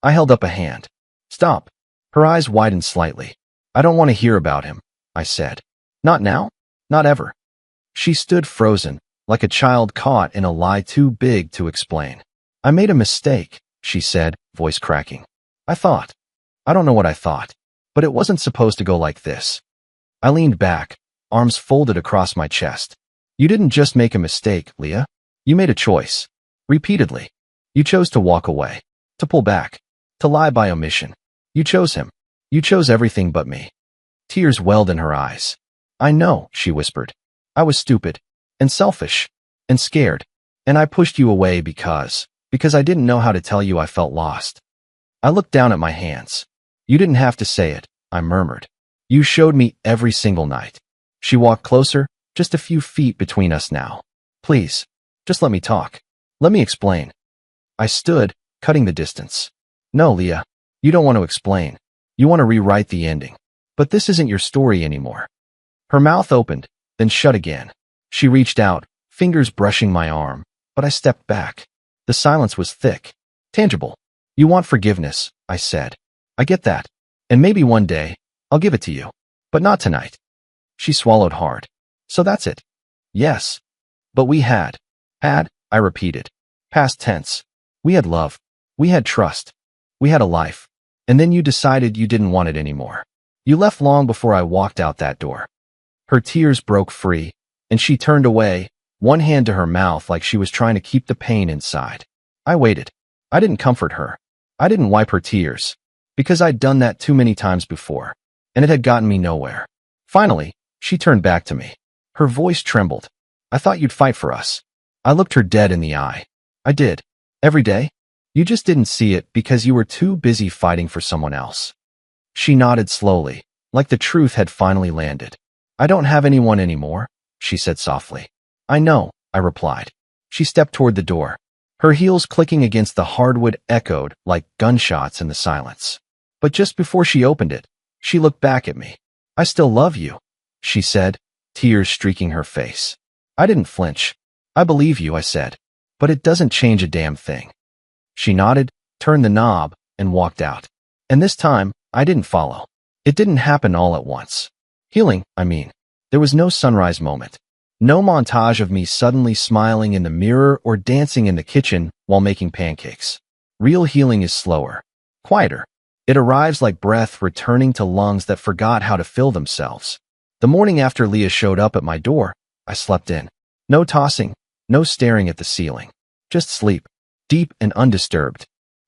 I held up a hand. "Stop." Her eyes widened slightly. "I don't want to hear about him," I said. "Not now? Not ever." She stood frozen, like a child caught in a lie too big to explain. "I made a mistake," she said, voice cracking. I thought. I don't know what I thought, but it wasn't supposed to go like this. I leaned back, arms folded across my chest. You didn't just make a mistake, Leah. You made a choice. Repeatedly. You chose to walk away, to pull back, to lie by omission. You chose him. You chose everything but me. Tears welled in her eyes. I know, she whispered. I was stupid, and selfish, and scared, and I pushed you away because I didn't know how to tell you I felt lost. I looked down at my hands. You didn't have to say it, I murmured. You showed me every single night. She walked closer, just a few feet between us now. Please, just let me talk. Let me explain. I stood, cutting the distance. No, Leah, you don't want to explain. You want to rewrite the ending. But this isn't your story anymore. Her mouth opened, then shut again. She reached out, fingers brushing my arm, but I stepped back. The silence was thick, tangible. You want forgiveness, I said. I get that. And maybe one day, I'll give it to you. But not tonight. She swallowed hard. So that's it. Yes. But we had, I repeated. Past tense. We had love. We had trust. We had a life. And then you decided you didn't want it anymore. You left long before I walked out that door. Her tears broke free, and she turned away, one hand to her mouth like she was trying to keep the pain inside. I waited. I didn't comfort her. I didn't wipe her tears, because I'd done that too many times before, and it had gotten me nowhere. Finally, she turned back to me. Her voice trembled. I thought you'd fight for us. I looked her dead in the eye. I did. Every day. You just didn't see it because you were too busy fighting for someone else. She nodded slowly, like the truth had finally landed. I don't have anyone anymore, she said softly. I know, I replied. She stepped toward the door. Her heels clicking against the hardwood echoed like gunshots in the silence. But just before she opened it, she looked back at me. I still love you, she said, tears streaking her face. I didn't flinch. I believe you, I said. But it doesn't change a damn thing. She nodded, turned the knob, and walked out. And this time, I didn't follow. It didn't happen all at once. Healing, I mean. There was no sunrise moment. No montage of me suddenly smiling in the mirror or dancing in the kitchen while making pancakes. Real healing is slower, quieter. It arrives like breath returning to lungs that forgot how to fill themselves. The morning after Leah showed up at my door, I slept in. No tossing, no staring at the ceiling. Just sleep, deep and undisturbed.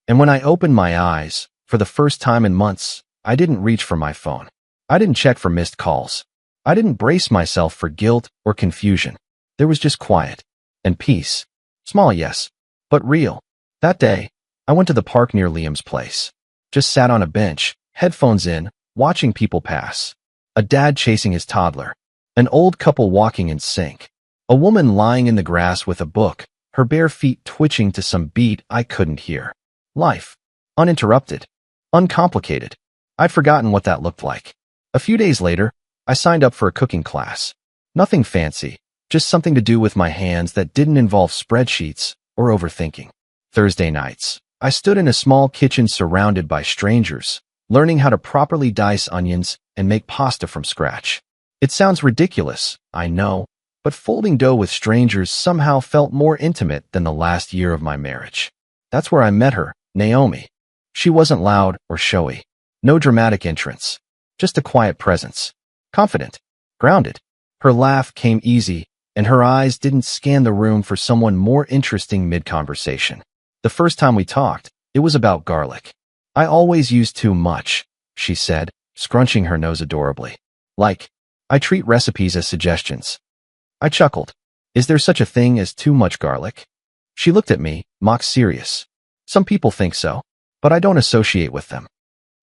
And when I opened my eyes, for the first time in months, I didn't reach for my phone. I didn't check for missed calls. I didn't brace myself for guilt or confusion. There was just quiet and peace. Small, yes, but real. That day, I went to the park near Liam's place. Just sat on a bench, headphones in, watching people pass. A dad chasing his toddler. An old couple walking in sync. A woman lying in the grass with a book, her bare feet twitching to some beat I couldn't hear. Life. Uninterrupted. Uncomplicated. I'd forgotten what that looked like. A few days later, I signed up for a cooking class. Nothing fancy, just something to do with my hands that didn't involve spreadsheets or overthinking. Thursday nights, I stood in a small kitchen surrounded by strangers, learning how to properly dice onions and make pasta from scratch. It sounds ridiculous, I know, but folding dough with strangers somehow felt more intimate than the last year of my marriage. That's where I met her, Naomi. She wasn't loud or showy. No dramatic entrance. Just a quiet presence. Confident. Grounded. Her laugh came easy, and her eyes didn't scan the room for someone more interesting mid-conversation. The first time we talked, it was about garlic. I always use too much, she said, scrunching her nose adorably. Like, I treat recipes as suggestions. I chuckled. Is there such a thing as too much garlic? She looked at me, mock serious. Some people think so, but I don't associate with them.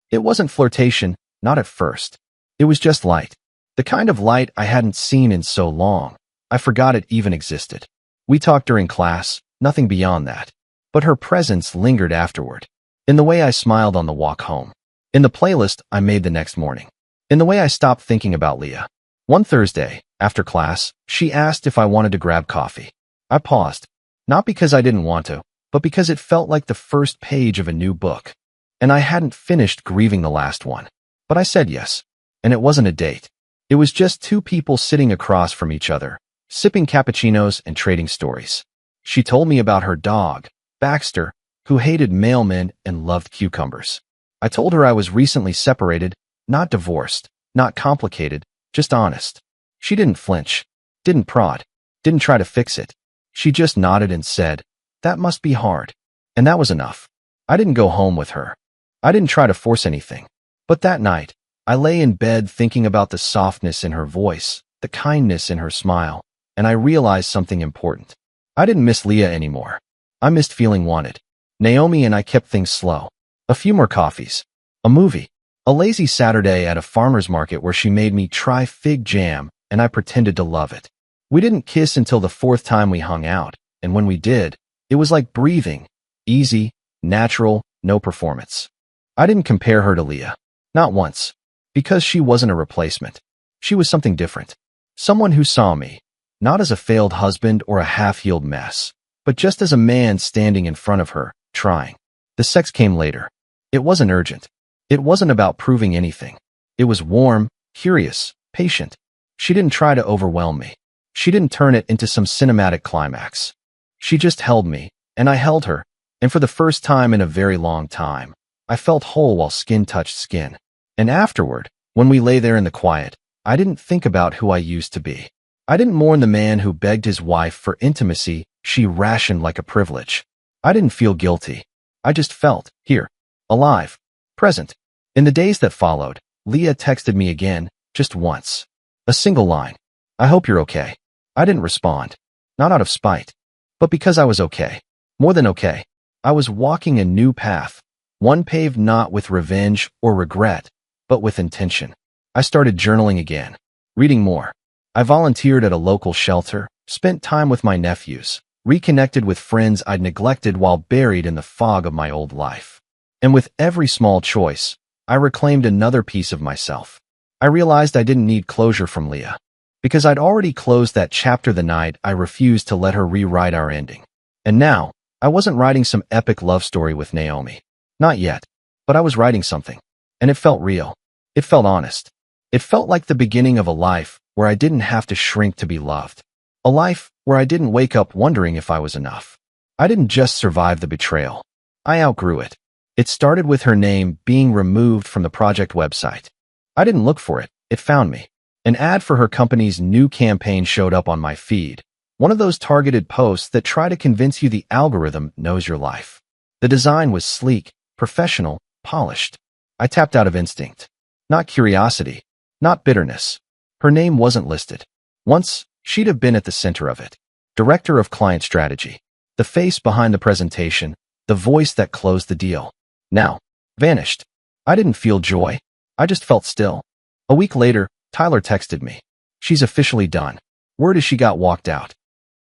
It wasn't flirtation, not at first. It was just light. The kind of light I hadn't seen in so long. I forgot it even existed. We talked during class, nothing beyond that. But her presence lingered afterward. In the way I smiled on the walk home. In the playlist I made the next morning. In the way I stopped thinking about Leah. One Thursday, after class, she asked if I wanted to grab coffee. I paused. Not because I didn't want to, but because it felt like the first page of a new book. And I hadn't finished grieving the last one. But I said yes. And it wasn't a date. It was just two people sitting across from each other, sipping cappuccinos and trading stories. She told me about her dog, Baxter, who hated mailmen and loved cucumbers. I told her I was recently separated, not divorced, not complicated, just honest. She didn't flinch, didn't prod, didn't try to fix it. She just nodded and said, "That must be hard." And that was enough. I didn't go home with her. I didn't try to force anything. But that night, I lay in bed thinking about the softness in her voice, the kindness in her smile, and I realized something important. I didn't miss Leah anymore. I missed feeling wanted. Naomi and I kept things slow. A few more coffees. A movie. A lazy Saturday at a farmer's market where she made me try fig jam, and I pretended to love it. We didn't kiss until the fourth time we hung out, and when we did, it was like breathing. Easy, natural, no performance. I didn't compare her to Leah. Not once. Because she wasn't a replacement. She was something different. Someone who saw me, not as a failed husband or a half-healed mess, but just as a man standing in front of her, trying. The sex came later. It wasn't urgent. It wasn't about proving anything. It was warm, curious, patient. She didn't try to overwhelm me. She didn't turn it into some cinematic climax. She just held me, and I held her, and for the first time in a very long time, I felt whole while skin touched skin. And afterward, when we lay there in the quiet, I didn't think about who I used to be. I didn't mourn the man who begged his wife for intimacy she rationed like a privilege. I didn't feel guilty. I just felt, here, alive, present. In the days that followed, Leah texted me again, just once. A single line. "I hope you're okay." I didn't respond. Not out of spite, but because I was okay. More than okay. I was walking a new path, one paved not with revenge or regret, but with intention. I started journaling again, reading more. I volunteered at a local shelter, spent time with my nephews, reconnected with friends I'd neglected while buried in the fog of my old life. And with every small choice, I reclaimed another piece of myself. I realized I didn't need closure from Leah, because I'd already closed that chapter the night I refused to let her rewrite our ending. And now, I wasn't writing some epic love story with Naomi. Not yet. But I was writing something. And it felt real. It felt honest. It felt like the beginning of a life where I didn't have to shrink to be loved. A life where I didn't wake up wondering if I was enough. I didn't just survive the betrayal. I outgrew it. It started with her name being removed from the project website. I didn't look for it. It found me. An ad for her company's new campaign showed up on my feed. One of those targeted posts that try to convince you the algorithm knows your life. The design was sleek, professional, polished. I tapped out of instinct. Not curiosity. Not bitterness. Her name wasn't listed. Once, she'd have been at the center of it. Director of Client Strategy. The face behind the presentation. The voice that closed the deal. Now, vanished. I didn't feel joy. I just felt still. A week later, Tyler texted me. "She's officially done. Word is she got walked out."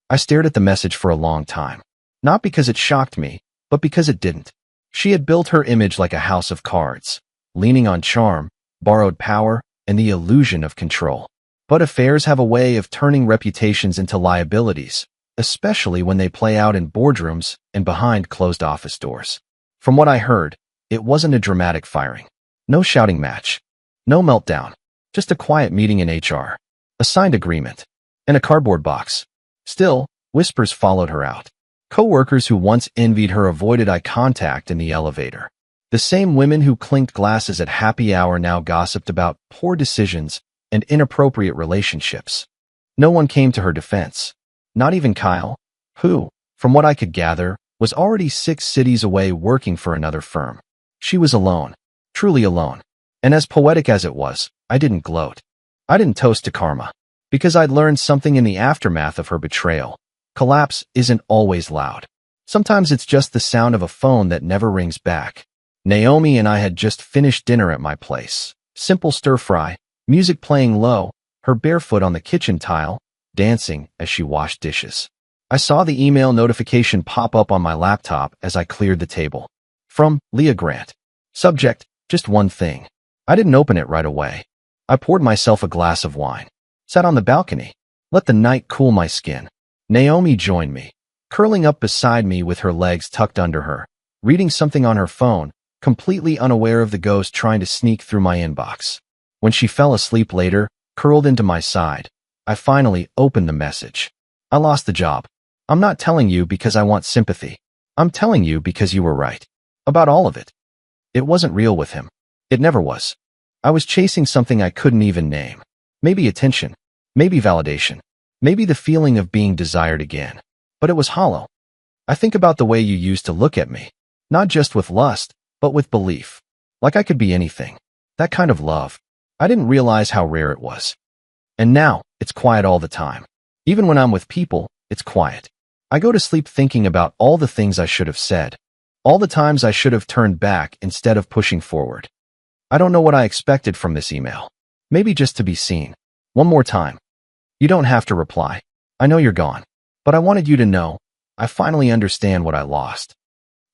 I stared at the message for a long time. Not because it shocked me, but because it didn't. She had built her image like a house of cards, leaning on charm, borrowed power, and the illusion of control. But affairs have a way of turning reputations into liabilities, especially when they play out in boardrooms and behind closed office doors. From what I heard, it wasn't a dramatic firing. No shouting match. No meltdown. Just a quiet meeting in HR. A signed agreement. And a cardboard box. Still, whispers followed her out. Co-workers who once envied her avoided eye contact in the elevator. The same women who clinked glasses at happy hour now gossiped about poor decisions and inappropriate relationships. No one came to her defense. Not even Kyle, who, from what I could gather, was already 6 cities away working for another firm. She was alone. Truly alone. And as poetic as it was, I didn't gloat. I didn't toast to karma. Because I'd learned something in the aftermath of her betrayal. Collapse isn't always loud. Sometimes it's just the sound of a phone that never rings back. Naomi and I had just finished dinner at my place. Simple stir-fry, music playing low, her barefoot on the kitchen tile, dancing as she washed dishes. I saw the email notification pop up on my laptop as I cleared the table. From Leah Grant. Subject, just one thing. I didn't open it right away. I poured myself a glass of wine. Sat on the balcony. Let the night cool my skin. Naomi joined me, curling up beside me with her legs tucked under her, reading something on her phone, completely unaware of the ghost trying to sneak through my inbox. When she fell asleep later, curled into my side, I finally opened the message. "I lost the job. I'm not telling you because I want sympathy. I'm telling you because you were right. About all of it." It wasn't real with him. It never was. I was chasing something I couldn't even name. Maybe attention. Maybe validation. Maybe the feeling of being desired again. But it was hollow. I think about the way you used to look at me. Not just with lust, but with belief. Like I could be anything. That kind of love. I didn't realize how rare it was. And now, it's quiet all the time. Even when I'm with people, it's quiet. I go to sleep thinking about all the things I should have said. All the times I should have turned back instead of pushing forward. I don't know what I expected from this email. Maybe just to be seen. One more time. You don't have to reply. I know you're gone. But I wanted you to know, I finally understand what I lost.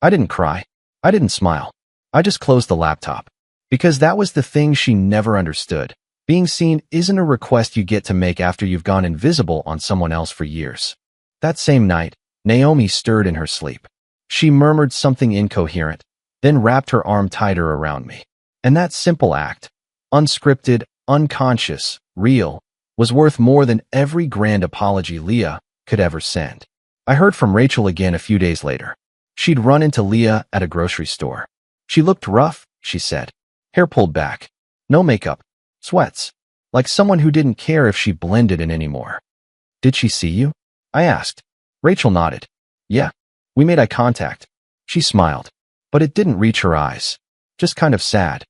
I didn't cry. I didn't smile. I just closed the laptop. Because that was the thing she never understood. Being seen isn't a request you get to make after you've gone invisible on someone else for years. That same night, Naomi stirred in her sleep. She murmured something incoherent, then wrapped her arm tighter around me. And that simple act, unscripted, unconscious, real, was worth more than every grand apology Leah could ever send. I heard from Rachel again a few days later. She'd run into Leah at a grocery store. She looked rough, she said. Hair pulled back. No makeup. Sweats. Like someone who didn't care if she blended in anymore. Did she see you? I asked. Rachel nodded. Yeah. We made eye contact. She smiled. But it didn't reach her eyes. Just kind of sad.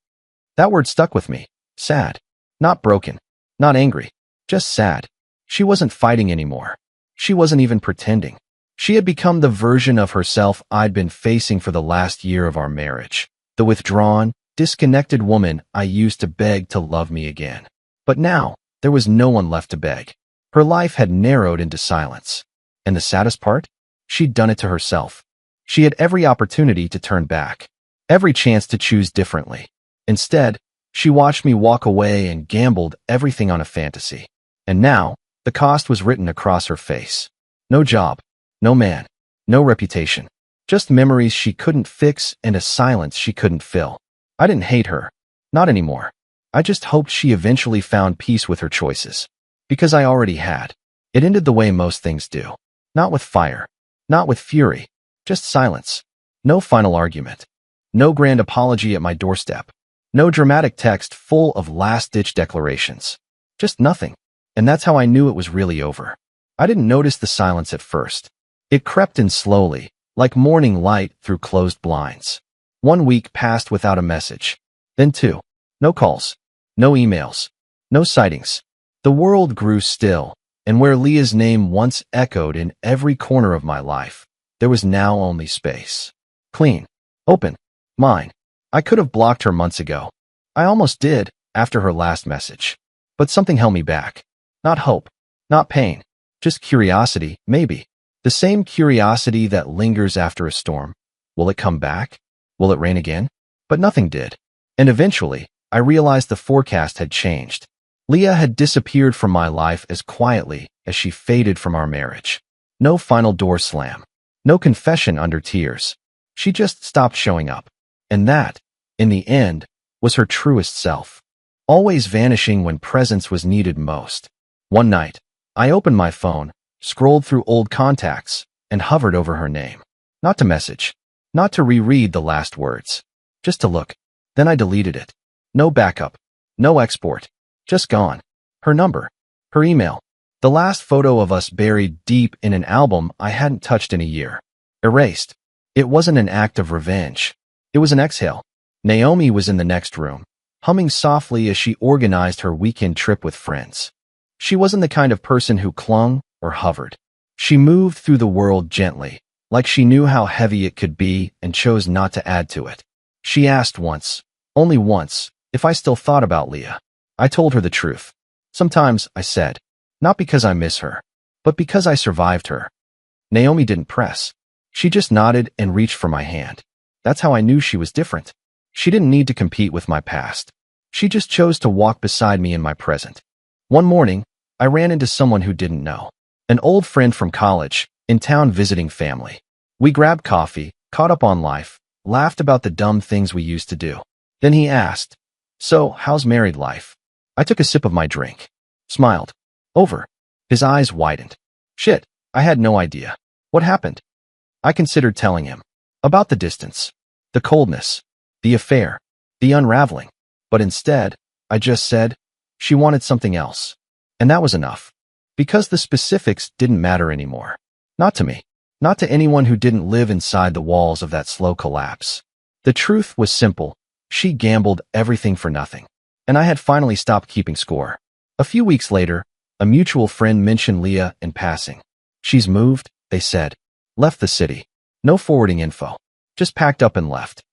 That word stuck with me. Sad. Not broken. Not angry. Just sad. She wasn't fighting anymore. She wasn't even pretending. She had become the version of herself I'd been facing for the last year of our marriage. The withdrawn, disconnected woman I used to beg to love me again. But now, there was no one left to beg. Her life had narrowed into silence. And the saddest part? She'd done it to herself. She had every opportunity to turn back. Every chance to choose differently. Instead, she watched me walk away and gambled everything on a fantasy. And now, the cost was written across her face. No job. No man. No reputation. Just memories she couldn't fix and a silence she couldn't fill. I didn't hate her. Not anymore. I just hoped she eventually found peace with her choices. Because I already had. It ended the way most things do. Not with fire. Not with fury. Just silence. No final argument. No grand apology at my doorstep. No dramatic text full of last-ditch declarations. Just nothing. And that's how I knew it was really over. I didn't notice the silence at first. It crept in slowly, like morning light through closed blinds. 1 week passed without a message. Then 2. No calls. No emails. No sightings. The world grew still, and where Leah's name once echoed in every corner of my life, there was now only space. Clean. Open. Mine. I could have blocked her months ago. I almost did, after her last message. But something held me back. Not hope. Not pain. Just curiosity, maybe. The same curiosity that lingers after a storm. Will it come back? Will it rain again? But nothing did. And eventually, I realized the forecast had changed. Leah had disappeared from my life as quietly as she faded from our marriage. No final door slam. No confession under tears. She just stopped showing up. And that, in the end, was her truest self. Always vanishing when presence was needed most. One night, I opened my phone, scrolled through old contacts, and hovered over her name. Not to message. Not to reread the last words. Just to look. Then I deleted it. No backup. No export. Just gone. Her number. Her email. The last photo of us buried deep in an album I hadn't touched in a year. Erased. It wasn't an act of revenge. It was an exhale. Naomi was in the next room, humming softly as she organized her weekend trip with friends. She wasn't the kind of person who clung or hovered. She moved through the world gently, like she knew how heavy it could be and chose not to add to it. She asked once, only once, if I still thought about Leah. I told her the truth. Sometimes, I said, not because I miss her, but because I survived her. Naomi didn't press. She just nodded and reached for my hand. That's how I knew she was different. She didn't need to compete with my past. She just chose to walk beside me in my present. One morning, I ran into someone who didn't know. An old friend from college, in town visiting family. We grabbed coffee, caught up on life, laughed about the dumb things we used to do. Then he asked, "So, how's married life?" I took a sip of my drink. Smiled. Over. His eyes widened. Shit, I had no idea. What happened? I considered telling him. About the distance. The coldness. the affair, the unraveling. But instead, I just said, she wanted something else. And that was enough. Because the specifics didn't matter anymore. Not to me. Not to anyone who didn't live inside the walls of that slow collapse. The truth was simple. She gambled everything for nothing. And I had finally stopped keeping score. A few weeks later, a mutual friend mentioned Leah in passing. She's moved, they said. Left the city. No forwarding info. Just packed up and left.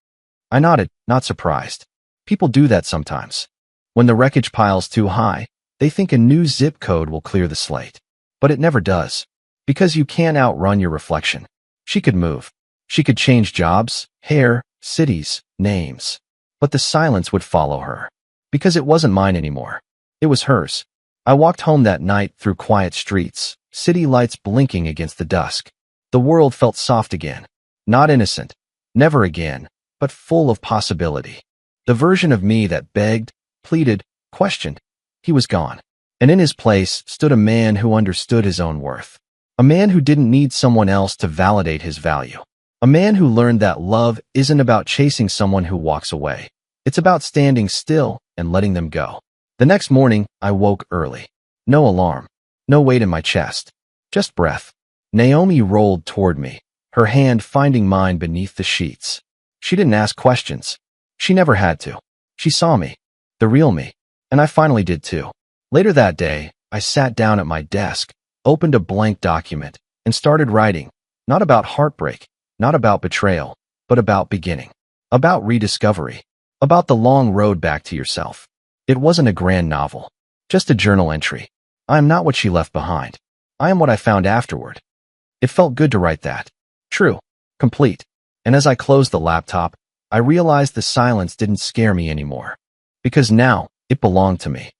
I nodded, not surprised. People do that sometimes. When the wreckage piles too high, they think a new zip code will clear the slate. But it never does. Because you can't outrun your reflection. She could move. She could change jobs, hair, cities, names. But the silence would follow her. Because it wasn't mine anymore. It was hers. I walked home that night through quiet streets, city lights blinking against the dusk. The world felt soft again. Not innocent. Never again. But full of possibility. The version of me that begged, pleaded, questioned. He was gone. And in his place stood a man who understood his own worth. A man who didn't need someone else to validate his value. A man who learned that love isn't about chasing someone who walks away. It's about standing still and letting them go. The next morning, I woke early. No alarm. No weight in my chest. Just breath. Naomi rolled toward me, her hand finding mine beneath the sheets. She didn't ask questions. She never had to. She saw me. The real me. And I finally did too. Later that day, I sat down at my desk, opened a blank document, and started writing. Not about heartbreak, not about betrayal, but about beginning. About rediscovery. About the long road back to yourself. It wasn't a grand novel. Just a journal entry. I am not what she left behind. I am what I found afterward. It felt good to write that. True. Complete. And as I closed the laptop, I realized the silence didn't scare me anymore. Because now, it belonged to me.